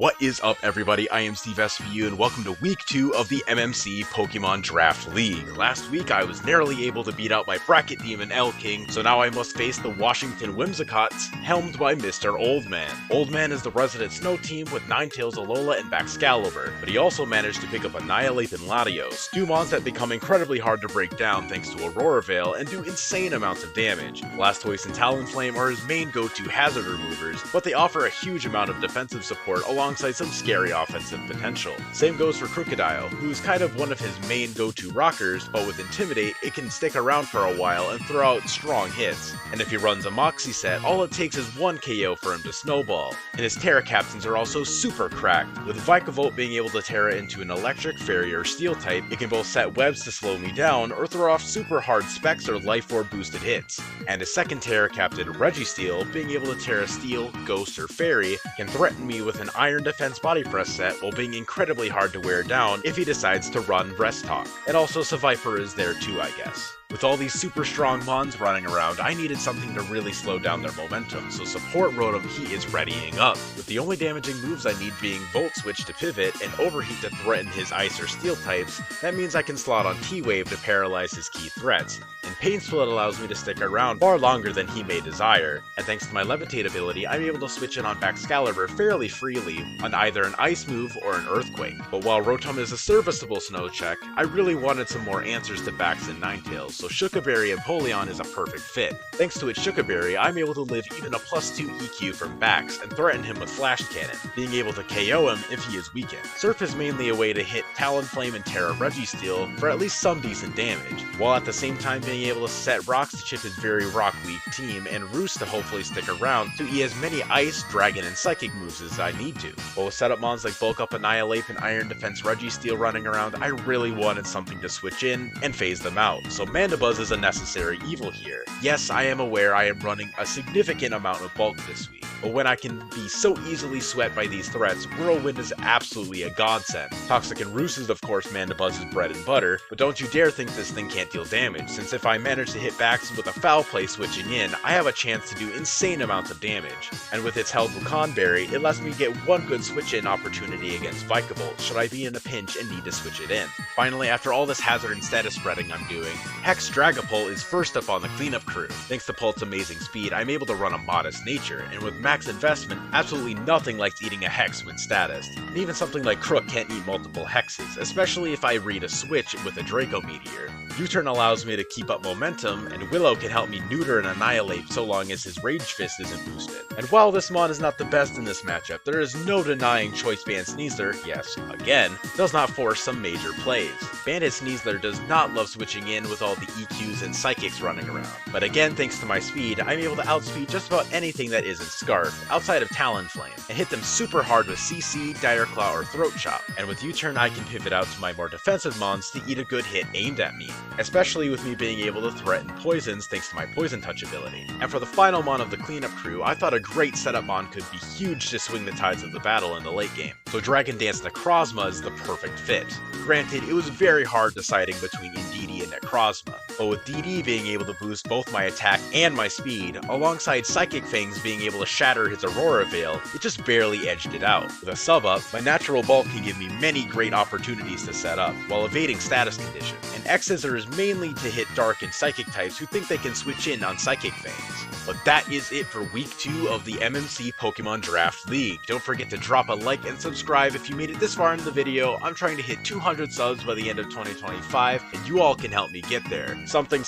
What is up, everybody? I am Steve SVU, and welcome to Week 2 of the MMC Pokémon Draft League. Last week, I was narrowly able to beat out my Bracket Demon L-King, so now I must face the Washington Whimsicots, helmed by Mr. OldMan. OldMan is the resident snow team with Ninetales, Alola, and Baxcalibur, but he also managed to pick up Annihilate and Latios, two mons that become incredibly hard to break down thanks to Aurora Veil and do insane amounts of damage. Blastoise and Talonflame are his main go-to hazard removers, but they offer a huge amount of defensive support alongside some scary offensive potential. Same goes for Crocodile, who's kind of one of his main go-to rockers, but with Intimidate, it can stick around for a while and throw out strong hits. And if he runs a Moxie set, all it takes is one KO for him to snowball. And his Terra Captains are also super cracked. With Vikavolt being able to Terra into an Electric, Fairy, or Steel type, it can both set webs to slow me down, or throw off super hard Specs or Life Orb boosted hits. And his second Terra Captain, Registeel, being able to Terra Steel, Ghost, or Fairy, can threaten me with an Iron Defense Body Press set while being incredibly hard to wear down if he decides to run Breast Talk. And also Seviper is there too, I guess. With all these super strong mons running around, I needed something to really slow down their momentum, so Support Rotom he is readying up. With the only damaging moves I need being Volt Switch to pivot and Overheat to threaten his Ice or Steel types, that means I can slot on T-Wave to paralyze his key threats. And Pain Split allows me to stick around far longer than he may desire, and thanks to my Levitate ability, I'm able to switch in on Baxcalibur fairly freely on either an Ice move or an Earthquake. But while Rotom is a serviceable snow check, I really wanted some more answers to Bax and Ninetales, so Shuca Berry and Polion is a perfect fit. Thanks to its Shuca Berry, I'm able to live even a +2 EQ from Bax and threaten him with Flash Cannon, being able to KO him if he is weakened. Surf is mainly a way to hit Talonflame and Terra Registeel for at least some decent damage, while at the same time being able to set rocks to chip his very rock-weak team, and Roost to hopefully stick around to eat as many Ice, Dragon, and Psychic moves as I need to. But with setup mons like Bulk Up Annihilate and Iron Defense Registeel running around, I really wanted something to switch in and phase them out, so Mandibuzz is a necessary evil here. Yes, I am aware I am running a significant amount of bulk this week, but when I can be so easily swept by these threats, Whirlwind is absolutely a godsend. Toxic and Roost is of course Mandibuzz's bread and butter, but don't you dare think this thing can't deal damage, since if I manage to hit Bax with a Foul Play switching in, I have a chance to do insane amounts of damage. And with its held Wukan Berry, it lets me get one good switch-in opportunity against Vikavolt, should I be in a pinch and need to switch it in. Finally, after all this hazard and status spreading I'm doing, Hex Dragapult is first up on the cleanup crew. Thanks to Pult's amazing speed, I'm able to run a modest nature, and with max investment, absolutely nothing likes eating a Hex when statused. And even something like Crook can't eat multiple Hexes, especially if I read a switch with a Draco Meteor. U-turn allows me to keep up momentum, and Willow can help me neuter and annihilate so long as his Rage Fist isn't boosted. And while this mon is not the best in this matchup, there is no denying Choice Band Sneasler, yes, again, does not force some major plays. Bandit Sneasler does not love switching in with all the EQs and Psychics running around. But again, thanks to my speed, I'm able to outspeed just about anything that isn't Scarf, outside of Talonflame, and hit them super hard with CC, Dire Claw, or Throat Chop. And with U-turn I can pivot out to my more defensive mons to eat a good hit aimed at me, especially with me being able to threaten poisons thanks to my Poison Touch ability. And for the final mon of the cleanup crew, I thought a great setup mon could be huge to swing the tides of the battle in the late game, so Dragon Dance NECROZMA is the perfect fit. Granted, it was very hard deciding between Indeedee and NECROZMA, but with DD being able to boost both my attack and my speed, alongside Psychic Fangs being able to shatter his Aurora Veil, it just barely edged it out. With a sub up, my natural bulk can give me many great opportunities to set up, while evading status conditions, and X-Scissor is mainly to hit Dark and Psychic types who think they can switch in on Psychic Fangs. But that is it for week 2 of the MMC Pokémon Draft League. Don't forget to drop a like and subscribe if you made it this far in the video. I'm trying to hit 200 subs by the end of 2025, and you all can help me get there. Something,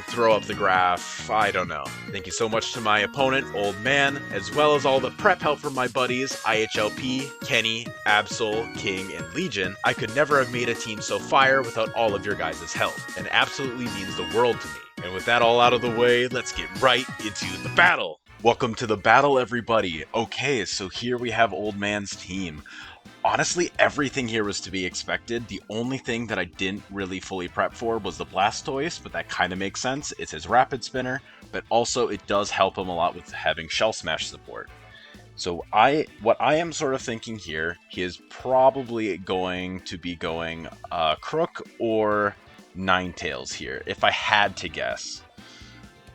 throw up the graph, I don't know. Thank you so much to my opponent, OldMan, as well as all the prep help from my buddies, IHLP, Kenny, Absol, King, and Legion. I could never have made a team so fire without all of your guys' help, and absolutely means the world to me. And with that all out of the way, let's get right into the battle! Welcome to the battle, everybody! Okay, so here we have OldMan's team. Honestly, everything here was to be expected. The only thing that I didn't really fully prep for was the Blastoise, but that kind of makes sense. It's his Rapid Spinner, but also it does help him a lot with having Shell Smash support. So what I am sort of thinking here, he is probably going to be going Crook or Ninetales here, if I had to guess.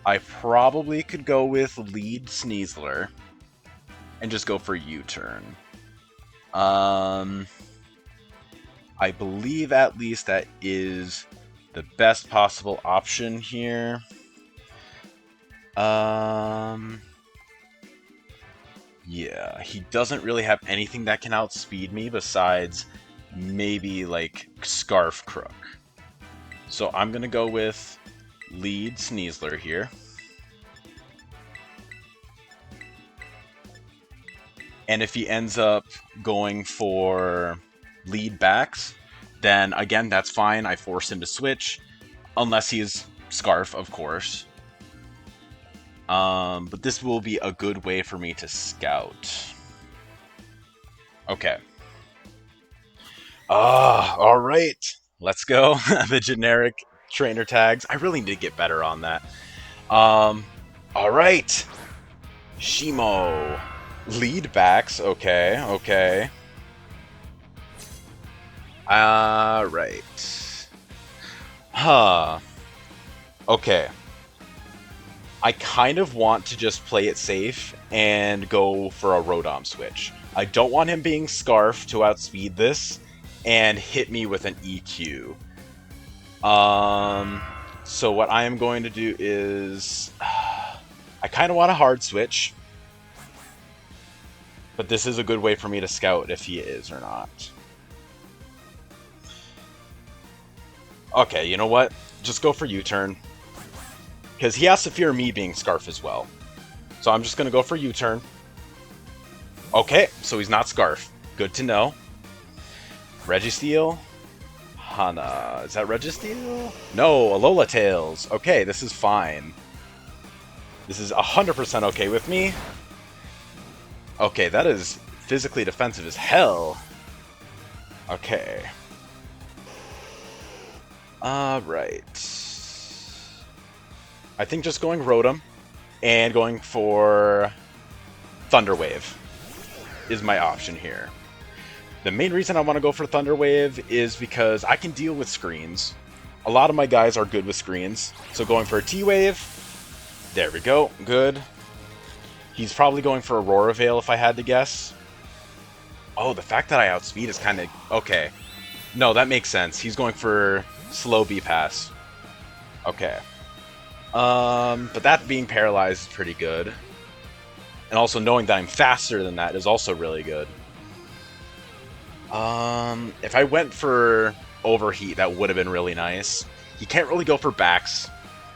I probably could go with Lead Sneasler and just go for U-turn. I believe at least that is the best possible option here. Yeah, he doesn't really have anything that can outspeed me besides maybe like Scarf Crook. So I'm gonna go with Lead Sneasler here. And if he ends up going for lead backs, then again, that's fine. I force him to switch, unless he's Scarf, of course. But this will be a good way for me to scout. Okay. Alright. Let's go. The generic trainer tags. I really need to get better on that. Alright. Shimo. Lead backs. Okay, okay. Alright. Huh. Okay. I kind of want to just play it safe and go for a Rotom switch. I don't want him being Scarf to outspeed this and hit me with an EQ. So what I am going to do is... I kind of want a hard switch. But this is a good way for me to scout if he is or not. Okay, you know what? Just go for U-turn. Because he has to fear me being Scarf as well. So I'm just going to go for U-turn. Okay, so he's not Scarf. Good to know. Registeel? Hana. Is that Registeel? No, Alola Tails. Okay, this is fine. This is 100% okay with me. Okay, that is physically defensive as hell. Okay. Alright. I think just going Rotom and going for Thunder Wave is my option here. The main reason I want to go for Thunder Wave is because I can deal with screens. A lot of my guys are good with screens. So going for a T-Wave. There we go. Good. He's probably going for Aurora Veil if I had to guess. Oh, the fact that I outspeed is kind of... Okay. No, that makes sense. He's going for slow B-Pass. Okay. But that being paralyzed is pretty good. And also knowing that I'm faster than that is also really good. If I went for Overheat, that would have been really nice. He can't really go for backs,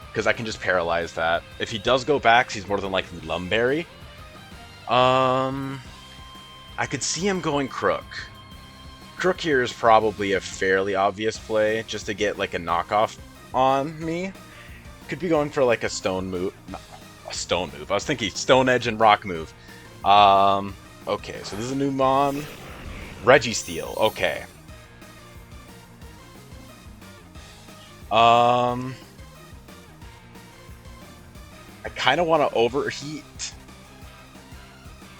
because I can just paralyze that. If he does go backs, he's more than likely Lumberry. I could see him going Crook. Crook here is probably a fairly obvious play, just to get like a knockoff on me. Could be going for like a stone move. No, a stone move. I was thinking Stone Edge and Rock move. Okay, so this is a new Mon. Registeel. Okay. I kind of want to overheat,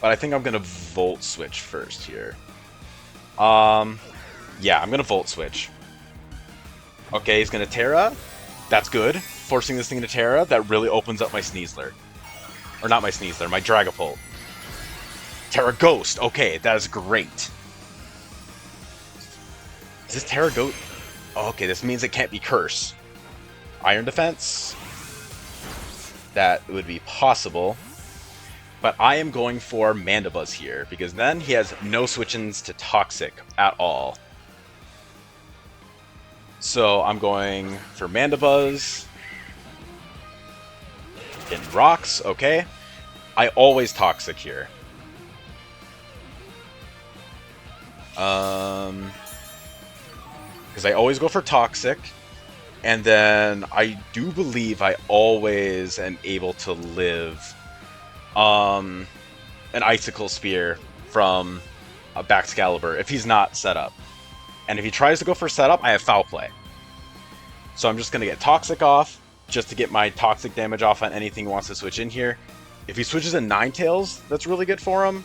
but I think I'm gonna Volt Switch first here. Yeah, I'm gonna Volt Switch. Okay, he's gonna Terra. That's good. Forcing this thing into Terra, that really opens up my Sneasler. Or not my Sneasler, my Dragapult. Terra Ghost. Okay, that is great. Is this Terra Ghost? Oh, okay, this means it can't be Curse. Iron Defense. That would be possible. But I am going for Mandibuzz here, because then he has no switch-ins to Toxic at all. So I'm going for Mandibuzz. In Rocks, okay. I always Toxic here. Because I always go for Toxic. And then I do believe I always am able to live an Icicle Spear from a Baxcalibur if he's not set up. And if he tries to go for setup, I have Foul Play. So I'm just going to get Toxic off, just to get my Toxic damage off on anything he wants to switch in here. If he switches in Ninetales, that's really good for him.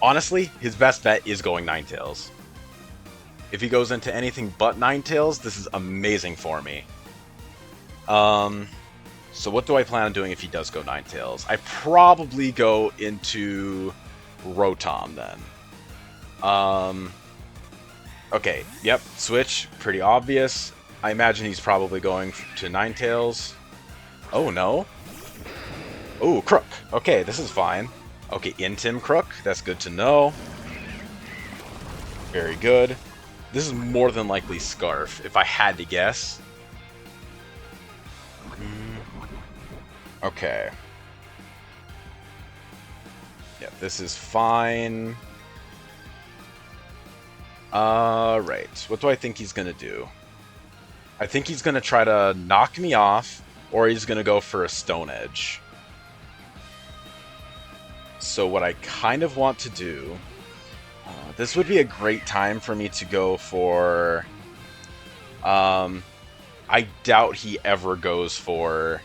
Honestly, his best bet is going Ninetales. If he goes into anything but Ninetales, this is amazing for me. So what do I plan on doing if he does go Ninetales? I probably go into Rotom then. Okay, yep, switch, pretty obvious. I imagine he's probably going to Ninetales. Oh, no. Oh, Crook. Okay, this is fine. Okay, Intim Crook. That's good to know. Very good. This is more than likely Scarf, if I had to guess. Okay. Yeah, this is fine. Right. What do I think he's gonna do? I think he's gonna try to knock me off, or he's gonna go for a Stone Edge. So what I kind of want to do... this would be a great time for me to go for... I doubt he ever goes for...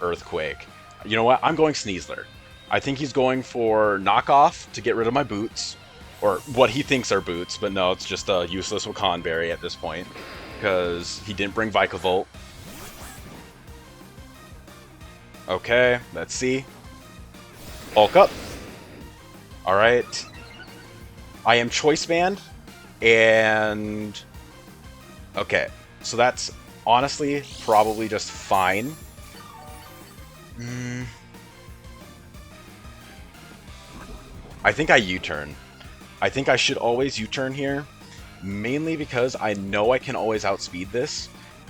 Earthquake. You know what? I'm going Sneasler. I think he's going for Knockoff to get rid of my boots. Or what he thinks are boots, but no, it's just a useless Wakanberry at this point. Because he didn't bring Vikavolt. Okay, let's see. Bulk up. Alright. I am Choice Band. And... okay, so that's honestly probably just fine. I think I U-turn. I think I should always U-turn here, mainly because I know I can always outspeed this.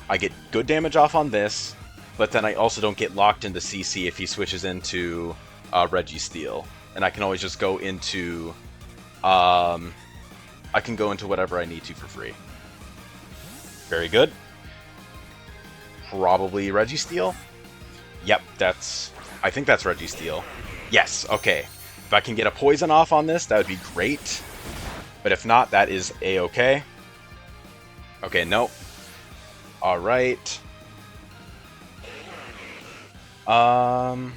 I get good damage off on this, but then I also don't get locked into CC if he switches into Registeel. And I can always just go into... I can go into whatever I need to for free. Very good. Probably Registeel? Yep, that's... I think that's Registeel. Yes, okay. If I can get a poison off on this, that would be great. But if not, that is a-okay. Okay, nope. Alright. I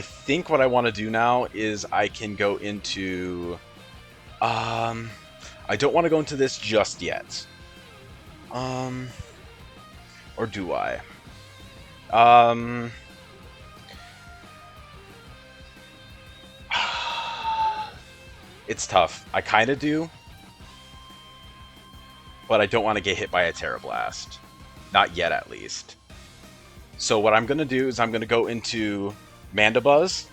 think what I want to do now is I can go into... I don't want to go into this just yet. Or do I? It's tough. I kind of do. But I don't want to get hit by a Terra Blast. Not yet, at least. So what I'm going to do is I'm going to go into Mandibuzz.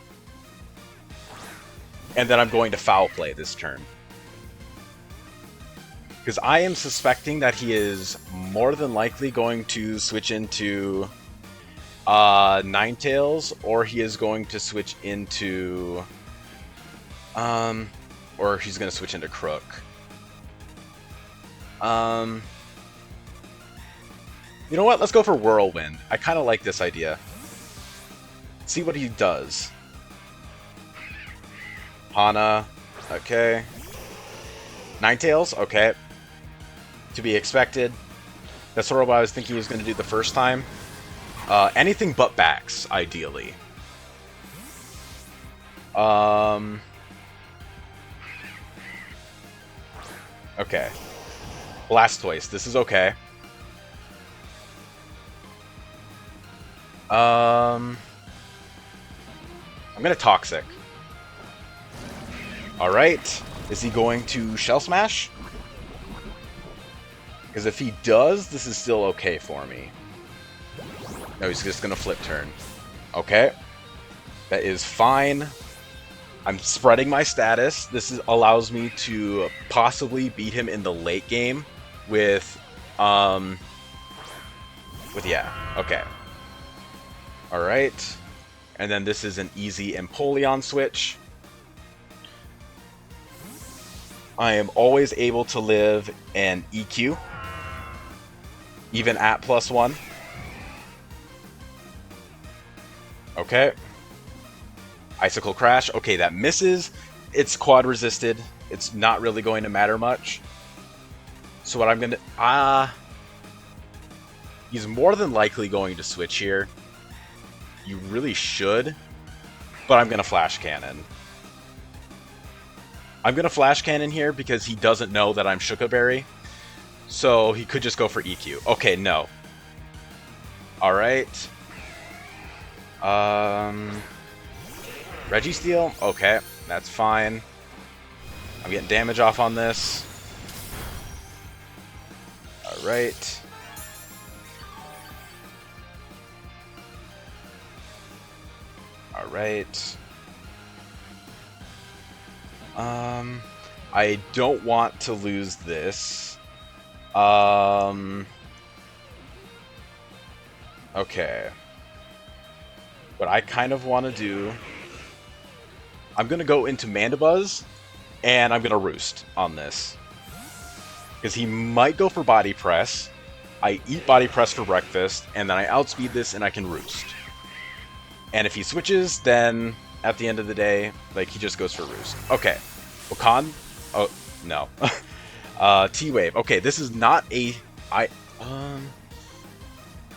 And then I'm going to Foul Play this turn. Because I am suspecting that he is more than likely going to switch into Ninetales, or he is going to switch into... or he's going to switch into Crook. You know what? Let's go for Whirlwind. I kind of like this idea. See what he does. Hana. Okay. Ninetales. Okay. To be expected. That's sort of what I was thinking he was going to do the first time. Anything but backs, ideally. Okay. Blastoise. This is okay. I'm gonna Toxic. Alright. Is he going to Shell Smash? Because if he does, this is still okay for me. No, he's just gonna Flip Turn. Okay. That is fine. I'm spreading my status. This allows me to possibly beat him in the late game with yeah, okay. Alright. And then this is an easy Empoleon switch. I am always able to live an EQ, even at +1. Okay. Icicle Crash. Okay, that misses. It's quad resisted. It's not really going to matter much. So what I'm going to... he's more than likely going to switch here. You really should. But I'm going to Flash Cannon. I'm going to Flash Cannon here because he doesn't know that I'm Shuka Berry. So he could just go for EQ. Okay, no. Alright. Registeel? Okay, that's fine. I'm getting damage off on this. Alright. Alright. I don't want to lose this. Okay. What I kind of want to do... I'm going to go into Mandibuzz, and I'm going to Roost on this. Because he might go for Body Press. I eat Body Press for breakfast, and then I outspeed this, and I can Roost. And if he switches, then at the end of the day, like, he just goes for Roost. Okay. Wakan? Oh, no. T-Wave. Okay, this is not a...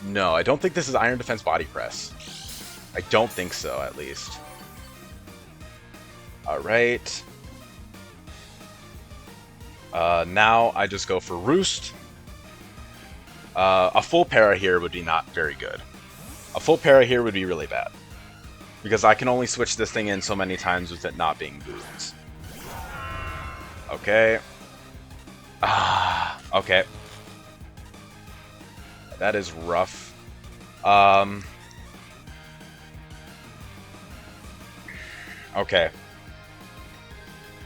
No, I don't think this is Iron Defense Body Press. I don't think so, at least. Alright. Now I just go for Roost. A full para here would be not very good. A full para here would be really bad. Because I can only switch this thing in so many times with it not being boosts. Okay. Okay. That is rough. Okay.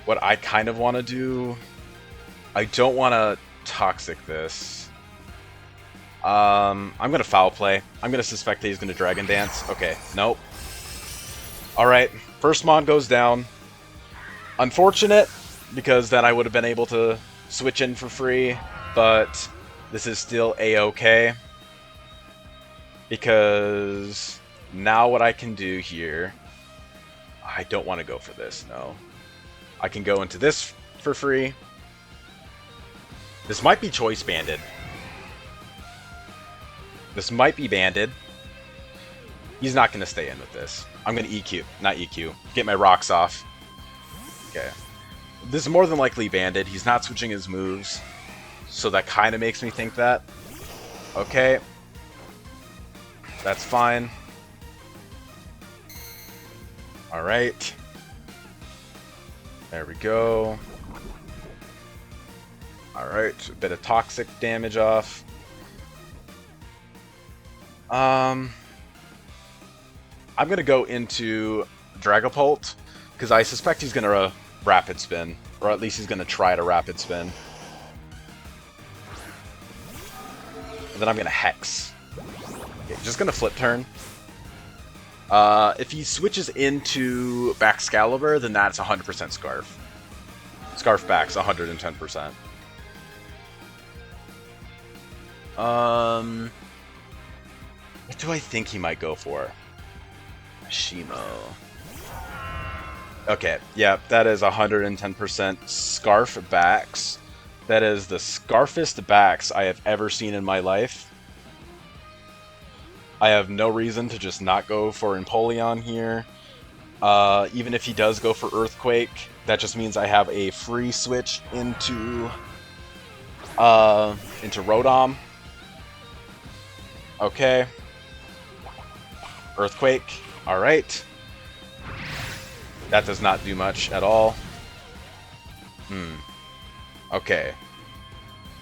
What I kind of want to do... I don't want to Toxic this. I'm going to Foul Play. I'm going to suspect that he's going to Dragon Dance. Okay, nope. Alright, first Mon goes down. Unfortunate, because then I would have been able to switch in for free, but this is still A-okay. Because now what I can do here... I don't want to go for this, no. I can go into this for free. This might be Choice Banded. This might be Banded. He's not going to stay in with this. I'm going to EQ. Not EQ. Get my rocks off. Okay. This is more than likely Banded. He's not switching his moves. So that kind of makes me think that. Okay. That's fine. Alright. There we go. Alright, a bit of toxic damage off. I'm gonna go into Dragapult, because I suspect he's gonna Rapid Spin, or at least he's gonna try to Rapid Spin. And then I'm gonna Hex. Okay, just gonna Flip Turn. If he switches into Baxcalibur, then that's 100% Scarf. Scarf Bax, 110%. What do I think he might go for? Shimo. Okay, yeah, that is 110% Scarf Bax. That is the Scarfest Bax I have ever seen in my life. I have no reason to just not go for Empoleon here. Even if he does go for Earthquake, that just means I have a free switch into Rotom. Okay. Earthquake. Alright. That does not do much at all. Okay.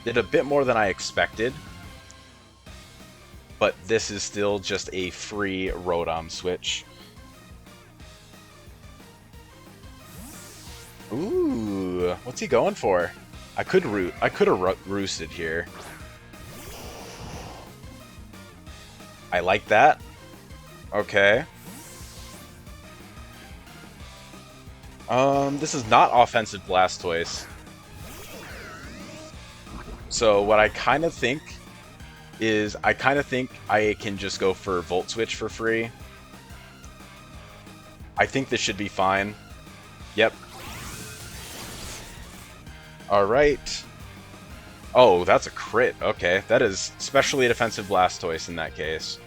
Did a bit more than I expected. But this is still just a free Rotom switch. Ooh, what's he going for? I could have roosted here. I like that. Okay. This is not offensive Blastoise. So what I kind of think is I can just go for Volt Switch for free. I think this should be fine. Yep. Alright. Oh, that's a crit. Okay, that is specially defensive Blastoise in that case.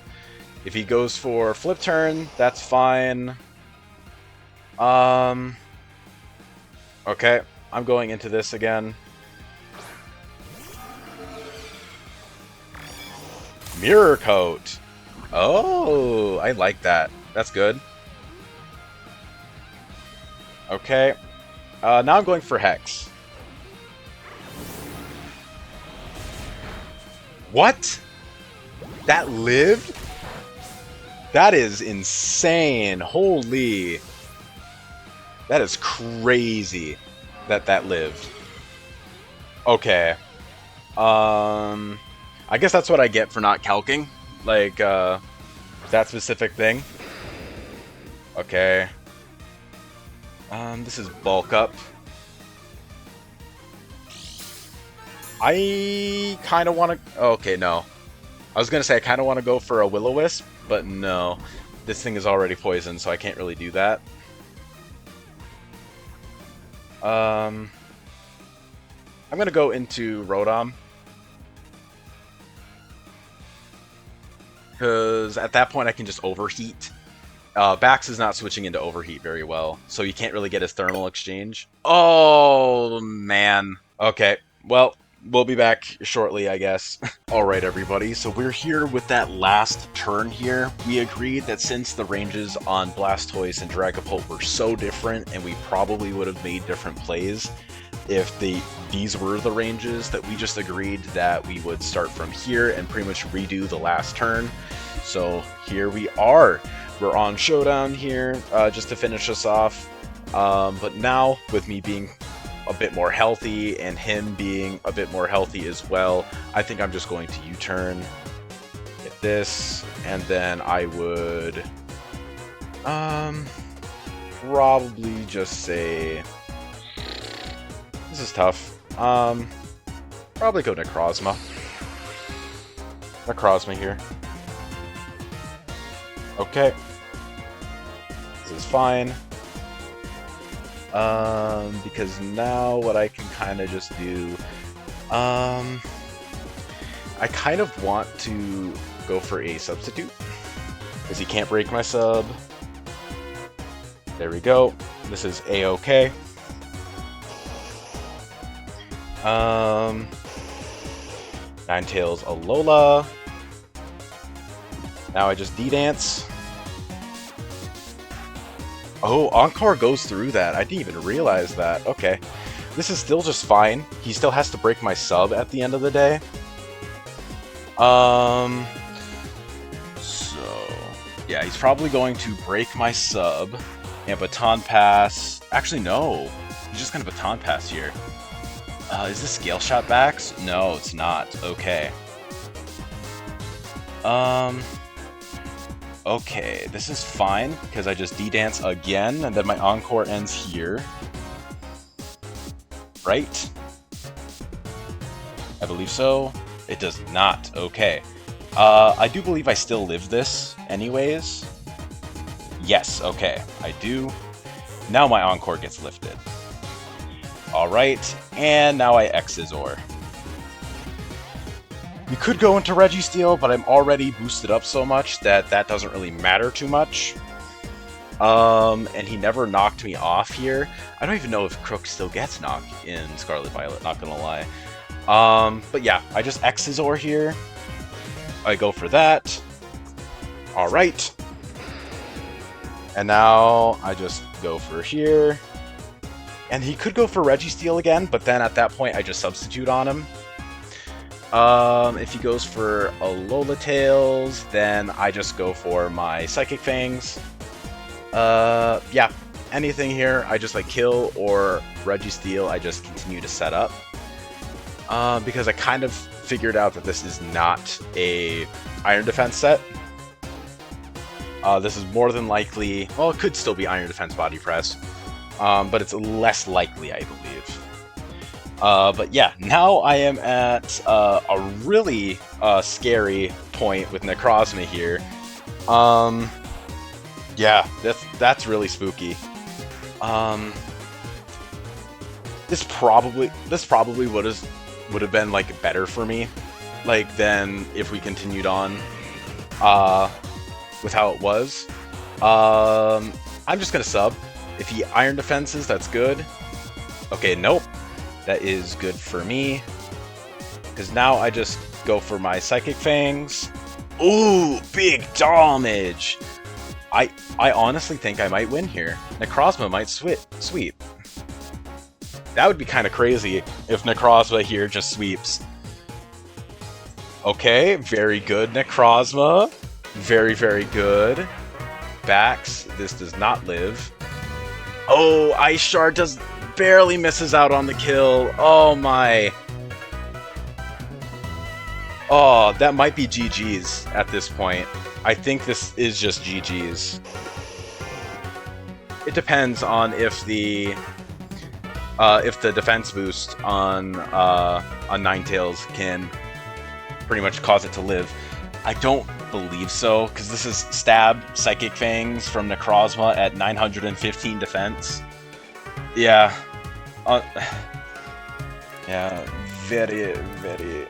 If he goes for Flip Turn, that's fine. Okay, I'm going into this again. Mirror Coat. Oh, I like that. That's good. Okay. Now I'm going for Hex. What? That lived? That is insane. Holy. That is crazy that that lived. Okay. I guess that's what I get for not calcing. Like, that specific thing. Okay. This is bulk up. I kind of want to... Okay, no. I was going to say I kind of want to go for a Will-O-Wisp, but no. This thing is already poisoned, so I can't really do that. I'm going to go into Rotom. Because at that point I can just Overheat. Bax is not switching into Overheat very well, so you can't really get his Thermal Exchange. Oh, man. Okay, well, we'll be back shortly, I guess. Alright, everybody, so we're here with that last turn here. We agreed that since the ranges on Blastoise and Dragapult were so different, and we probably would have made different plays if these were the ranges, that we just agreed that we would start from here and pretty much redo the last turn. So here we are. We're on Showdown here, just to finish us off. But now, with me being a bit more healthy and him being a bit more healthy as well, I think I'm just going to U-turn, get this, and then I would probably just say, this is tough, probably go NECROZMA. NECROZMA here. Okay. This is fine. Because now what I can kind of just do, I kind of want to go for a substitute, because he can't break my sub. There we go. This is A-okay. Ninetales Alola. Now I just D-Dance. Oh, Encore goes through that. I didn't even realize that. Okay. This is still just fine. He still has to break my sub at the end of the day. So, yeah, he's probably going to break my sub and Baton Pass. Actually, no. He's just going to Baton Pass here. Is this Scale Shot Bax? No, it's not. Okay. Okay, this is fine, because I just D-Dance again, and then my Encore ends here. Right? I believe so. It does not. Okay. I do believe I still live this anyways. Yes, okay. I do. Now my Encore gets lifted. Alright, and now I X-Scissor. You could go into Registeel, but I'm already boosted up so much that that doesn't really matter too much. And he never knocked me off here. I don't even know if Crook still gets knocked in Scarlet Violet, not gonna lie. But yeah, I just X-Scissor here. I go for that. Alright. And now I just go for here. And he could go for Registeel again, but then at that point I just substitute on him. If he goes for Alola Tails, then I just go for my Psychic Fangs. Yeah, anything here, I just like kill, or Registeel, I just continue to set up. Because I kind of figured out that this is not a Iron Defense set. This is more than likely, well, it could still be Iron Defense Body Press, but it's less likely, I believe. But yeah, now I am at a really scary point with NECROZMA here. Yeah, that's really spooky. This probably would have been like better for me, like than if we continued on with how it was. I'm just gonna sub. If he Iron Defenses, that's good. Okay, nope. That is good for me, because now I just go for my Psychic Fangs, Ooh, big damage. I honestly think I might win here. NECROZMA might sweep. That would be kind of crazy if NECROZMA here just sweeps. Okay, very good, NECROZMA. Very, very good. Backs, this does not live. Oh, Ice Shard just barely misses out on the kill. Oh my. Oh, that might be GG's at this point. I think this is just GG's. It depends on if the defense boost on Ninetales can pretty much cause it to live. I don't believe so, because this is Stab Psychic Fangs from NECROZMA at 915 defense. Yeah. Yeah, very, very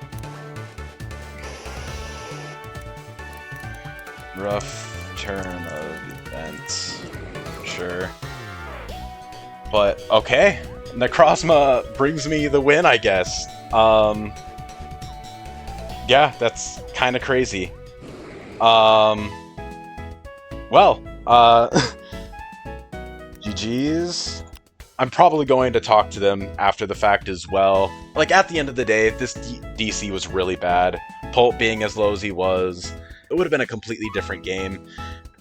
rough turn of events. Sure. But, okay. NECROZMA brings me the win, I guess. Yeah, that's kind of crazy. Well, GG's. I'm probably going to talk to them after the fact as well. Like, at the end of the day, this DC was really bad. Pulp being as low as he was, it would have been a completely different game.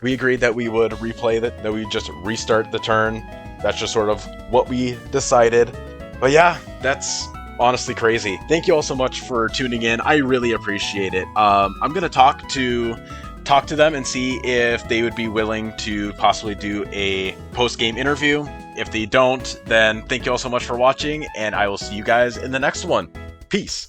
We agreed that we would replay that we just restart the turn. That's just sort of what we decided. But yeah, that's honestly crazy. Thank you all so much for tuning in. I really appreciate it. I'm gonna talk to them and see if they would be willing to possibly do a post-game interview. If they don't, then thank you all so much for watching, and I will see you guys in the next one. Peace.